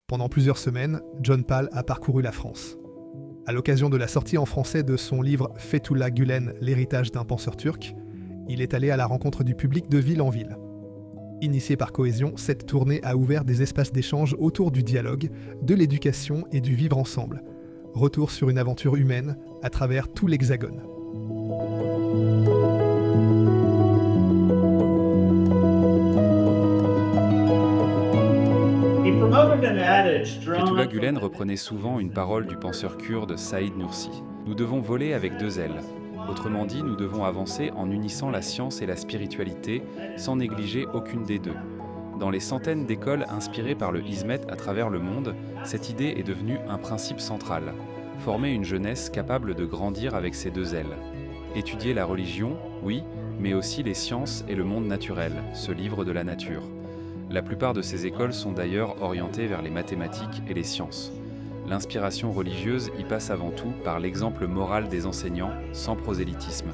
Pendant plusieurs semaines, John Pal a parcouru la France. À l'occasion de la sortie en français de son livre Fethullah Gülen, l'héritage d'un penseur turc, il est allé à la rencontre du public de ville en ville. Initiée par Cohésion, cette tournée a ouvert des espaces d'échange autour du dialogue, de l'éducation et du vivre ensemble. Retour sur une aventure humaine à travers tout l'Hexagone. Fethullah Gülen reprenait souvent une parole du penseur kurde Saïd Nursi. Nous devons voler avec deux ailes. Autrement dit, nous devons avancer en unissant la science et la spiritualité sans négliger aucune des deux. Dans les centaines d'écoles inspirées par le Hizmet à travers le monde, cette idée est devenue un principe central. Former une jeunesse capable de grandir avec ses deux ailes. Étudier la religion, oui, mais aussi les sciences et le monde naturel, ce livre de la nature. La plupart de ces écoles sont d'ailleurs orientées vers les mathématiques et les sciences. L'inspiration religieuse y passe avant tout par l'exemple moral des enseignants, sans prosélytisme.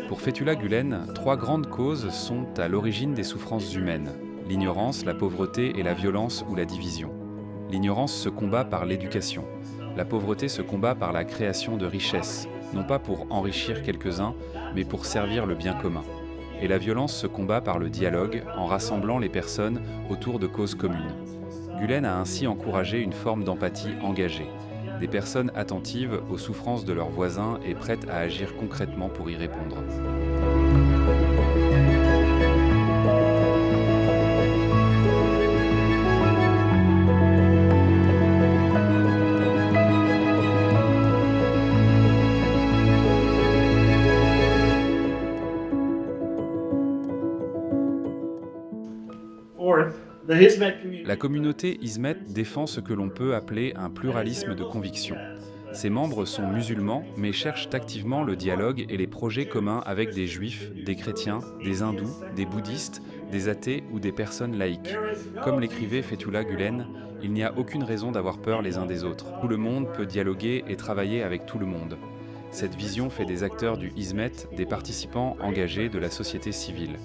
Pour Fethullah Gülen, trois grandes causes sont à l'origine des souffrances humaines: l'ignorance, la pauvreté et la violence ou la division. L'ignorance se combat par l'éducation. La pauvreté se combat par la création de richesses, non pas pour enrichir quelques-uns, mais pour servir le bien commun. Et la violence se combat par le dialogue, en rassemblant les personnes autour de causes communes. Gülen a ainsi encouragé une forme d'empathie engagée. Des personnes attentives aux souffrances de leurs voisins et prêtes à agir concrètement pour y répondre. La communauté Hizmet défend ce que l'on peut appeler un pluralisme de convictions. Ses membres sont musulmans, mais cherchent activement le dialogue et les projets communs avec des juifs, des chrétiens, des hindous, des bouddhistes, des athées ou des personnes laïques. Comme l'écrivait Fethullah Gülen, il n'y a aucune raison d'avoir peur les uns des autres. Tout le monde peut dialoguer et travailler avec tout le monde. Cette vision fait des acteurs du Hizmet des participants engagés de la société civile.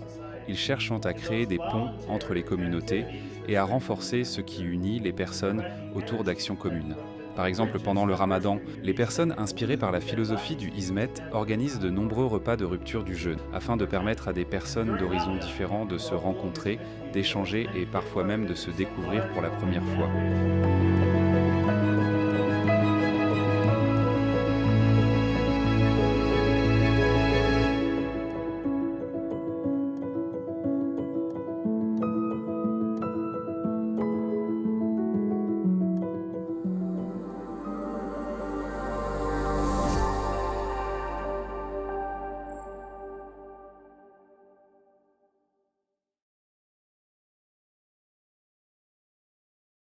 Ils cherchent à créer des ponts entre les communautés et à renforcer ce qui unit les personnes autour d'actions communes. Par exemple, pendant le Ramadan, les personnes inspirées par la philosophie du Hizmet organisent de nombreux repas de rupture du jeûne, afin de permettre à des personnes d'horizons différents de se rencontrer, d'échanger et parfois même de se découvrir pour la première fois.